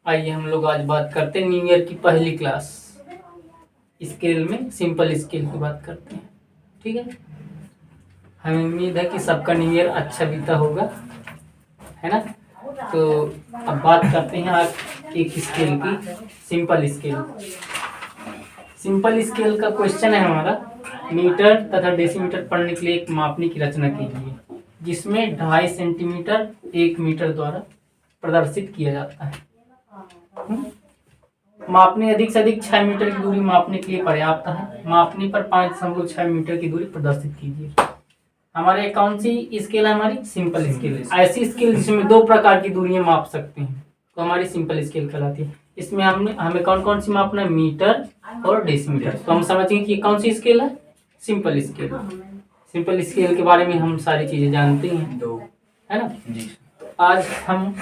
आइए हम लोग आज बात करते हैं न्यू ईयर की पहली क्लास स्केल में सिंपल स्केल की बात करते हैं। ठीक है, हमें उम्मीद है कि सबका न्यू ईयर अच्छा बीता होगा, है ना। तो अब बात करते हैं आज एक स्केल की, सिंपल स्केल। सिंपल स्केल का क्वेश्चन है हमारा, मीटर तथा डेसीमीटर पढ़ने के लिए एक मापनी की रचना कीजिए जिसमें 2.5 सेंटीमीटर 1 मीटर द्वारा प्रदर्शित किया जाता है। मापनी अधिक से अधिक 6 मीटर की दूरी मापने के लिए पर्याप्त है। मापनी पर 5.6 मीटर की दूरी प्रदर्शित कीजिए। हमारे कौन सी स्केल है? हमारी सिंपल स्केल है। ऐसी स्केल जिसमें 2 प्रकार की दूरियां माप सकते हैं तो हमारी सिंपल स्केल कहलाती है। इसमें हमें कौन कौन सी मापना है? मीटर और डेसीमीटर। तो हम समझेंगे कि कौन सी स्केल है? Simple scale. सिंपल स्केल के बारे में हम सारी चीजें जानते हैं, है ना। आज हम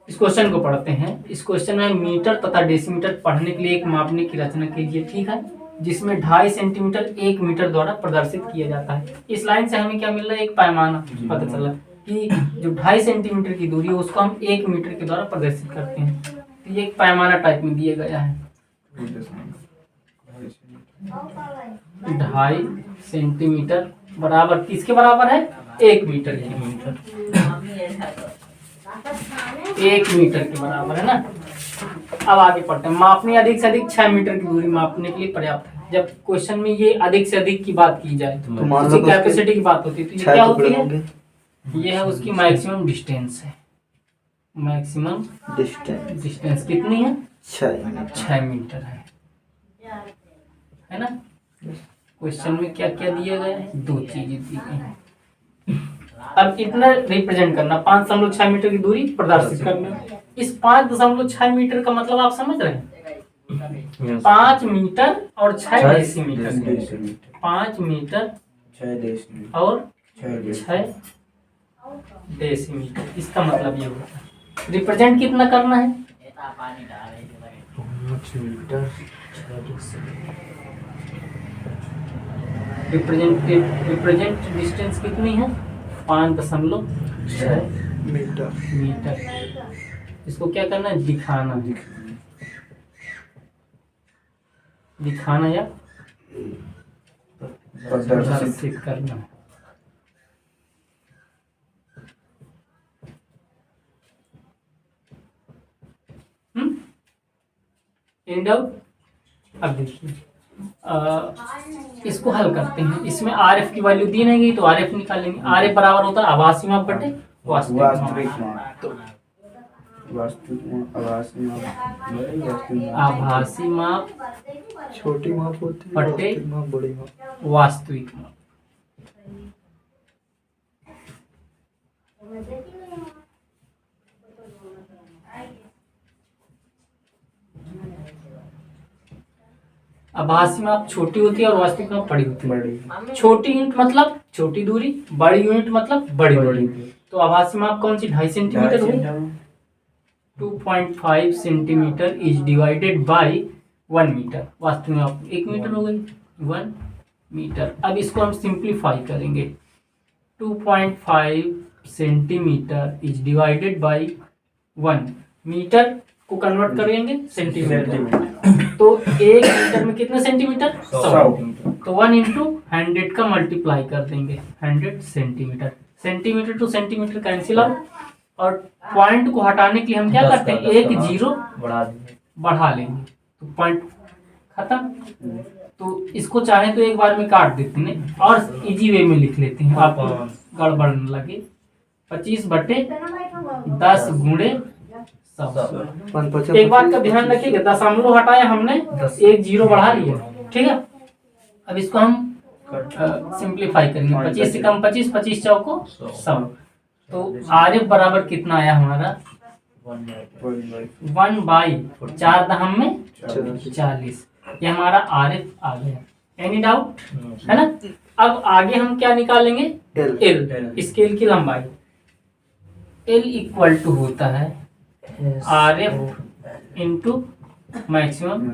इस क्वेश्चन को पढ़ते हैं। इस क्वेश्चन में मीटर तथा डेसीमीटर पढ़ने के लिए एक मापने की रचना कीजिए, ठीक है, जिसमें 2.5 सेंटीमीटर 1 मीटर द्वारा प्रदर्शित किया जाता है। इस लाइन से हमें क्या मिल रहा है? एक पैमाना पता चला कि जो 2.5 सेंटीमीटर की दूरी है उसको हम 1 मीटर के द्वारा प्रदर्शित करते हैं। तो ये एक पैमाना टाइप में दिया गया है। 2.5 सेंटीमीटर बराबर किसके बराबर है? 1 मीटर के। 1 मीटर के बराबर है ना। अब आगे पढ़ते हैं। मापनी अधिक से अधिक 6 मीटर की दूरी मापने के लिए पर्याप्त है। जब क्वेश्चन में ये अधिक से अधिक की बात की जाए तो उसकी कैपेसिटी की बात होती है, तो ये क्या होती है? ये है उसकी मैक्सिमम डिस्टेंस है। मैक्सिमम डिस्टेंस कितनी है? 6 मीटर है ना। क्वेश्चन में क्या क्या दिया गया है? 2 चीजें दी गई हैं। अब इतना रिप्रेजेंट करना, 5.6 मीटर की दूरी प्रदर्शित करना। इस 5.6 मीटर का मतलब आप समझ रहे हैं? 5 मीटर और 6 डेसीमीटर। 5 मीटर और 6 डेसीमीटर, इसका मतलब ये होता है। रिप्रेजेंट कितना करना है? रिप्रेजेंट डिस्टेंस कितनी है? 5.6 मीटर। इसको क्या करना है? दिखाना या प्रदर्शित करना। In doubt? अब देखिए, इसको हल करते हैं। इसमें आरएफ की वैल्यू दी नहीं गई तो आरएफ निकालेंगे। आरएफ बराबर होता है आभासी माप बटे वास्तविक माप। आभासी माप छोटी माप होती है, बटे बड़ी माप वास्तविक माप। आभासी माप छोटी होती है और वास्तविक माप बड़ी होती है। छोटी यूनिट मतलब छोटी दूरी, बड़ी यूनिट मतलब बड़ी दूरी। तो आभासी माप कौन सी? 2.5 सेंटीमीटर हुई। 2.5 centimetre is divided by 1 metre. वास्तविक माप 1 मीटर हो गई, 1 मीटर। अब इसको हम सिंप्लीफाई करेंगे। 2.5 centimetre is divided by 1 metre को कन्वर्ट करेंगे सेंटीमीटर। तो 1 मीटर में कितने सेंटीमीटर? 100। तो 1 इंटू 100 का मल्टीप्लाई कर देंगे, 100 centimetre. Centimetre two centimetre cancel out, और पॉइंट को हटाने के लिए हम क्या करते हैं? एक 0 बढ़ा लेंगे तो पॉइंट खत्म। तो इसको चाहे तो एक बार में काट देते हैं और इजी वे में लिख लेते हैं, आपको गड़बड़ न लगे। 25/10 गुणे 100। एक बात का ध्यान रखिएगा, दशमलव हटाया हमने, एक 0 बढ़ा लिया, ठीक है। अब इसको हम सिंप्लीफाई करेंगे। 25 से कम 25, 25 चौको 100। तो आरएफ बराबर कितना आया हमारा? 1/4 दहम में 40। ये हमारा आरएफ आ गया। Any doubt? है ना। अब आगे हम क्या निकालेंगे? एल, स्केल की लंबाई। एल इक्वल टू होता है आरएफ इंटू मैक्सिमम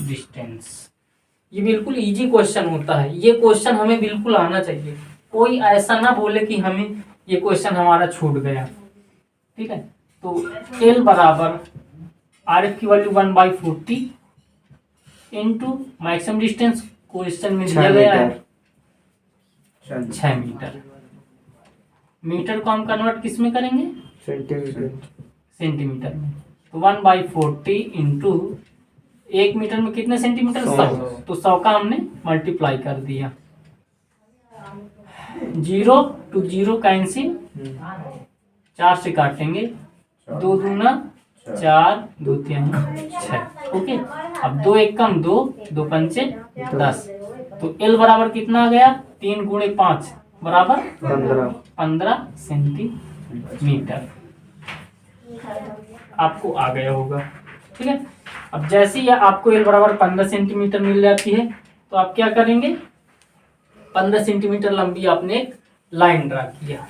डिस्टेंस। ये बिल्कुल इजी क्वेश्चन होता है। ये क्वेश्चन हमें बिल्कुल आना चाहिए। कोई ऐसा ना बोले कि हमें ये क्वेश्चन हमारा छूट गया, ठीक है। तो एल बराबर आर एफ की value 1/40 into maximum distance question में दिया गया है 6 मीटर। मीटर को हम कन्वर्ट किस में करेंगे? सेंटीमीटर में। तो 1/40 इंटू 1 मीटर में कितने सेंटीमीटर? 100। तो 100 का हमने मल्टीप्लाई कर दिया। 0 to 0 कैंसिल, 4 से काटेंगे, 2 दूना 4, 2 3 6। ओके, अब 2 1 कम 2, 2 पंचे 10। तो एल बराबर कितना आ गया? 3 गुणे 5 बराबर 15 सेंटीमीटर। आपको आ गया होगा, ठीक है। अब जैसे ही आपको एल बराबर 15 सेंटीमीटर मिल जाती है तो आप क्या करेंगे? 15 सेंटीमीटर लंबी आपने एक लाइन ड्रा किया।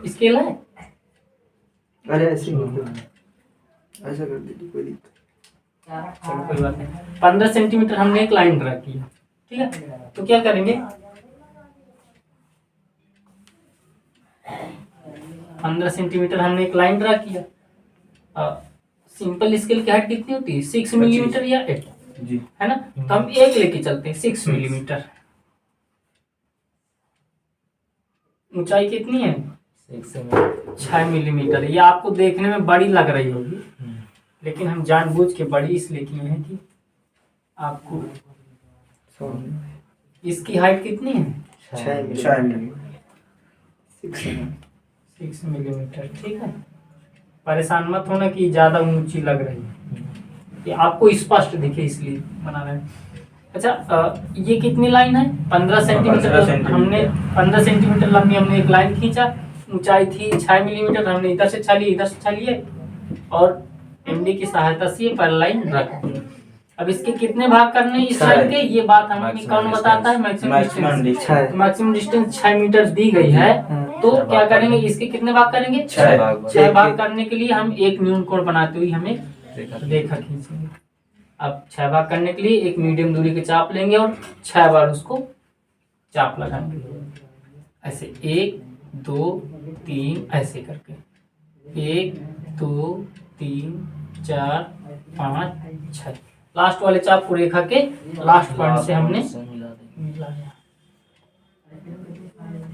स्केल है? अरे ऐसे ऐसा कर दीजिए, कोई दिक्कत। चलो कोई बात नहीं। 15 सेंटीमीटर हमने एक लाइन ड्रा किया, ठीक है। तो क्या करेंगे? 15 सेंटीमीटर हमने एक लाइन ड्रा किया। सिंपल स्केल की हाइट कितनी होती है? 6 मिलीमीटर या 8 जी, है ना। तो हम एक लेके चलते हैं, 6 मिलीमीटर। ऊंचाई कितनी है? 6 मिलीमीटर। ये आपको देखने में बड़ी लग रही होगी, लेकिन हम जानबूझ के बड़ी इसलिए किए हैं कि आपको। इसकी हाइट कितनी है? 6 मिलीमीटर, ठीक है। परेशान मत होना कि ज्यादा ऊंची लग रही है, ये आपको स्पष्ट दिखे इसलिए बना रहे हैं। अच्छा, ये कितनी लाइन है? 15 सेंटीमीटर। हमने 15 सेंटीमीटर लंबी हमने एक लाइन खींचा। ऊंचाई थी 6 मिलीमीटर। हमने इधर से छाली, इधर से छालिए और एमडी की सहायता से ये पैरेलल रख दिया। अब इसके कितने भाग करने हैं इस लाइन के? ये बात हमें कौन बताता है? Maximum distance. Maximum distance 6 metre दी गई है, तो क्या करेंगे? इसके कितने भाग करेंगे? 6 भाग करने के लिए हम एक न्यून कोण बनाते हुए हमें रेखा खींचेंगे। अब 6 भाग करने के लिए एक मीडियम दूरी के चाप लेंगे और 6 बार उसको चाप लगाएंगे, ऐसे 1 2 3 ऐसे करके 1 2 3 4 5 6। लास्ट वाले चाप को रेखा के लास्ट पॉइंट से हमने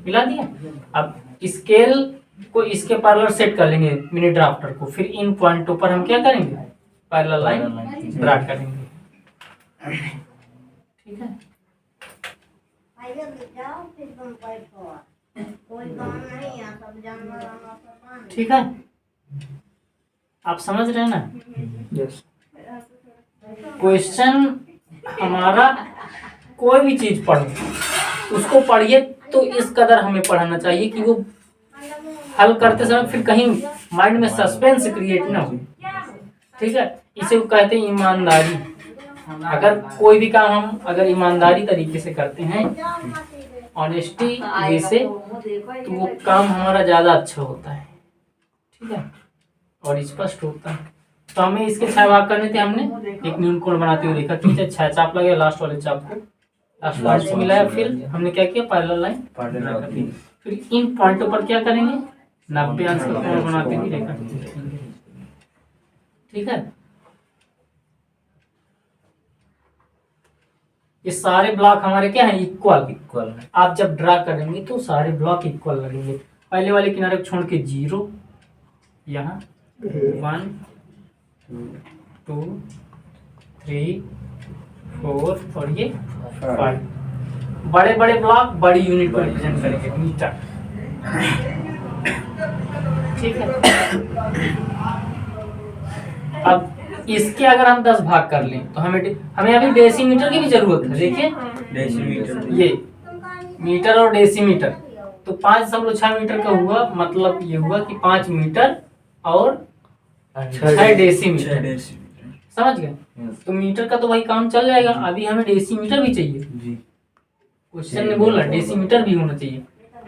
मिला दिया। अब स्केल को इसके पैरेलल सेट कर लेंगे मिनी ड्राफ्टर को, फिर इन पॉइंटों पर हम क्या करेंगे? पैरेलल लाइन ड्रा करेंगे, ठीक है। ठीक है, आप समझ रहे हैं ना? यस। क्वेश्चन हमारा कोई भी चीज पढ़ो, उसको पढ़िए तो इस कदर हमें पढ़ाना चाहिए कि वो हल करते समय फिर कहीं माइंड में सस्पेंस क्रिएट ना हो, ठीक है। इसे कहते हैं ईमानदारी। अगर कोई भी काम हम अगर ईमानदारी तरीके से करते हैं, ऑनेस्टी वे से, तो वो काम हमारा ज्यादा अच्छा होता है, ठीक है, और स्पष्ट होता है। तो हमें इसके 6 भाग करने थे। हमने एक न्यून कोण बनाते हुए देखा, ठीक है। 6 चाप लगे, लास्ट वाले चाप को लास्ट पॉइंट से मिलाया, फिर हमने क्या किया? Parallel line. फिर इन पॉइंटों पर क्या करेंगे? 90 अंश का कोण बनाते हुए रेखा खींचेंगे, ठीक है। ये सारे ब्लॉक हमारे क्या है? इक्वल। आप जब ड्रा करेंगे तो सारे ब्लॉक इक्वल लगेंगे। पहले वाले किनारे को छोड़ के 0, यहाँ 1 2 3 4 और ये 5। बड़े बड़े ब्लॉक बड़ी यूनिट को रिप्रेजेंट करेंगे, मीटर, ठीक है। अब इसके अगर हम 10 भाग कर लें तो हमें अभी डेसीमीटर की भी जरूरत है। देखिए डेसीमीटर, ये मीटर और डेसीमीटर, तो 5.6 मीटर का हुआ, मतलब ये हुआ कि 5 मीटर और 6 डेसीमीटर। समझ गए? तो मीटर का तो भाई काम चल जाएगा, अभी हमें डेसीमीटर भी चाहिए। क्वेश्चन ने बोला डेसीमीटर भी होना चाहिए,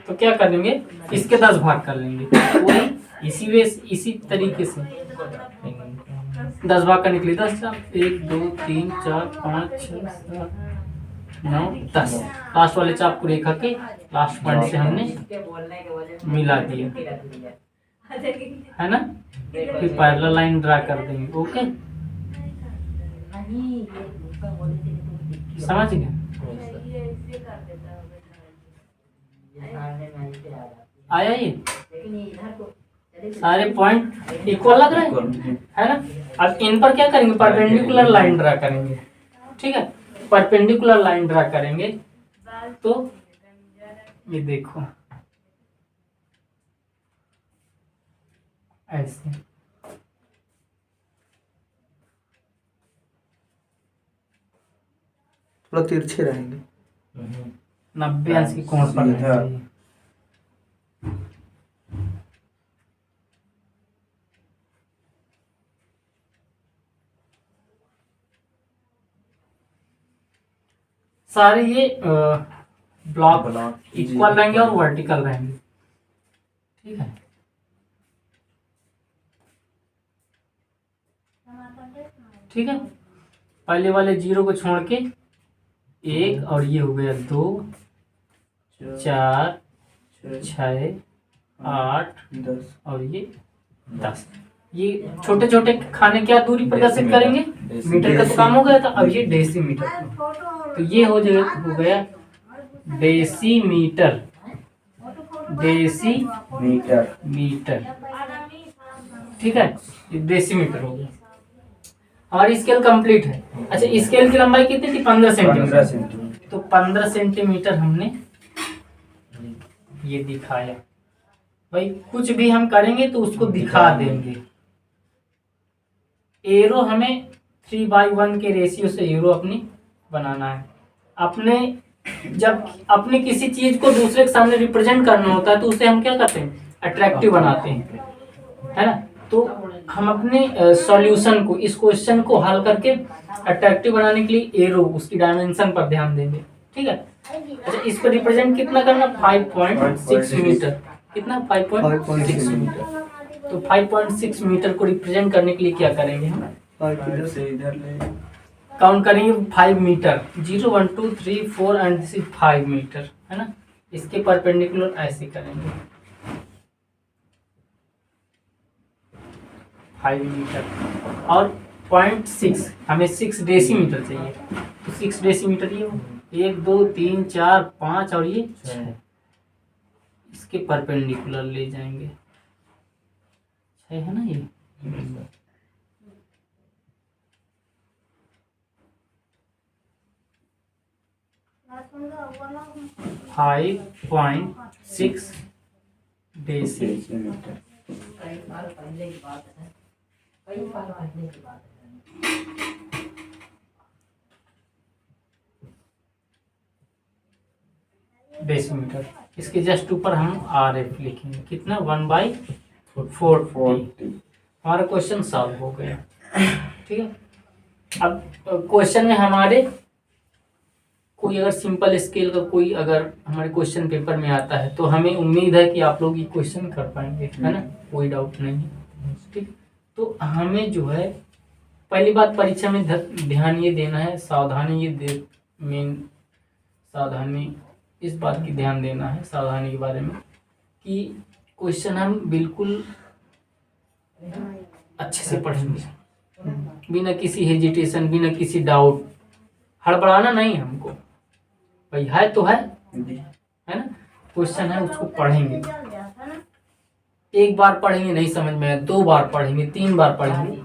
तो क्या करेंगे? इसके 10 भाग कर लेंगे। वही इसी तरीके से 10 भाग करने के लिए 10 चाप, 1 2 3 4 5 6 7 9 10। लास्ट वाले चाप को रेखा के लास्ट पॉइंट से हमने मिला दिया, है ना। फिर पैरेलल लाइन ड्रा कर देंगे। ओके, समझ गए। आया ये सारे पॉइंट इक्वल लग रहे हैं, है ना। अब इन पर क्या करेंगे, परपेंडिकुलर लाइन ड्रा करेंगे। ठीक है, परपेंडिकुलर लाइन ड्रा करेंगे तो ये देखो ऐसे, थोड़ा तिरछे रहेंगे। 90 अंश की कोण पर रहना चाहिए। सारे ये ब्लॉक इक्वल रहेंगे और वर्टिकल रहेंगे। ठीक है, ठीक है। पहले वाले 0 को छोड़ के 1 और ये हो गया 2 4 6 8 10 और ये 10। ये छोटे छोटे खाने क्या दूरी प्रदर्शित करेंगे, मीटर का तो काम हो गया था। अब ये डेसीमीटर, तो ये हो गया डेसीमीटर, डेसीमीटर। ठीक है, ये डेसीमीटर हो गया। हमारी स्केल कंप्लीट है। अच्छा, स्केल की लंबाई कितनी थी, 15 सेंटीमीटर। तो 15 सेंटीमीटर हमने ये दिखाया। भाई कुछ भी हम करेंगे तो उसको दिखा देंगे। एरो हमें 3/1 के रेशियो से एरो अपनी बनाना है। अपने जब अपने किसी चीज को दूसरे के सामने रिप्रेजेंट करना होता है तो उसे हम क्या करते हैं, अट्रैक्टिव बनाते हैं, है ना। तो हम अपने सॉल्यूशन को, इस क्वेश्चन को हल करके अट्रैक्टिव बनाने के लिए एरो, उसकी डायमेंशन पर ध्यान देंगे। ठीक है। अच्छा, इसको रिप्रेजेंट कितना करना, 5.6 मीटर। कितना, 5.6 मीटर। तो 5.6 मीटर को रिप्रेजेंट करने के लिए क्या करेंगे, हम काउंट करेंगे 5 metre. 0 1 2 3 4 and this is 5 metre, है ना। इसके परपेंडिकुलर ऐसे करेंगे 5 मीटर और 0.6, हमें 6 डेसीमीटर चाहिए। तो 6 डेसीमीटर ये 1 2 3 4 5 और ये 6, इसके परपेंडिकुलर ले जाएंगे 6, है ना। ये 5.6 डेसीमीटर। डेसीमीटर। इसके जस्ट ऊपर हम RF लिखेंगे, कितना, 1/40। हमारा क्वेश्चन सॉल्व हो गया। ठीक है। अब क्वेश्चन में हमारे कोई अगर सिंपल स्केल का कोई अगर हमारे क्वेश्चन पेपर में आता है तो हमें उम्मीद है कि आप लोग ये क्वेश्चन कर पाएंगे, है ना, कोई डाउट नहीं है। ठीक, तो हमें जो है पहली बात परीक्षा में ध्यान ये देना है, सावधानी ये मेन सावधानी इस बात की ध्यान देना है, सावधानी के बारे में, कि क्वेश्चन हम बिल्कुल अच्छे से पढ़ेंगे, बिना किसी हेजिटेशन, बिना किसी डाउट, हड़बड़ाना नहीं हमको। भाई है तो है ना, क्वेश्चन है उसको पढ़ेंगे, एक बार पढ़ेंगे नहीं समझ में, 2 बार पढ़ेंगे, 3 बार पढ़ेंगे,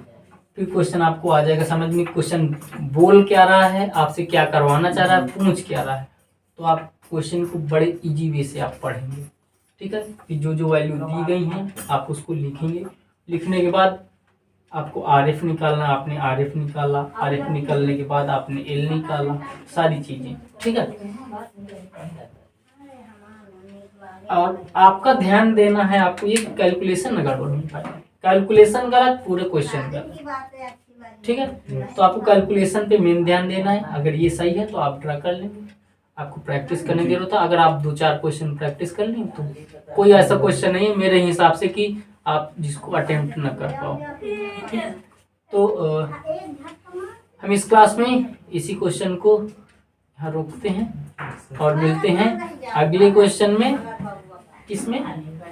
फिर क्वेश्चन आपको आ जाएगा समझ में। क्वेश्चन बोल क्या रहा है, आपसे क्या करवाना चाह रहा है, पूछ क्या रहा है, तो आप क्वेश्चन को बड़े इजी वे से आप पढ़ेंगे। ठीक है, कि जो जो वैल्यू दी गई हैं आप उसको लिखेंगे। लिखने के बाद आपको RF निकालना, आपने RF निकाला, RF निकालने के बाद आपने L निकाला, सारी चीजें। ठीक है, और आपका ध्यान देना है, आपको ये कैलकुलेशन न गड़बड़ नहीं पाए, कैलकुलेशन गलत, पूरे क्वेश्चन गलत। ठीक है, तो आपको कैलकुलेशन पे मेन ध्यान देना है। अगर ये सही है तो आप ड्रा कर लेंगे, आपको प्रैक्टिस करने की जरूरत है। अगर आप 2-4 क्वेश्चन प्रैक्टिस कर लें तो कोई ऐसा क्वेश्चन नहीं है मेरे हिसाब से कि आप जिसको अटेम्प्ट न कर पाओ। ठीक है, तो हम इस क्लास में इसी क्वेश्चन को यहाँ रोकते हैं और मिलते हैं अगले क्वेश्चन में। किसमें?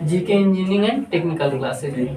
GK engineering and technical classes में।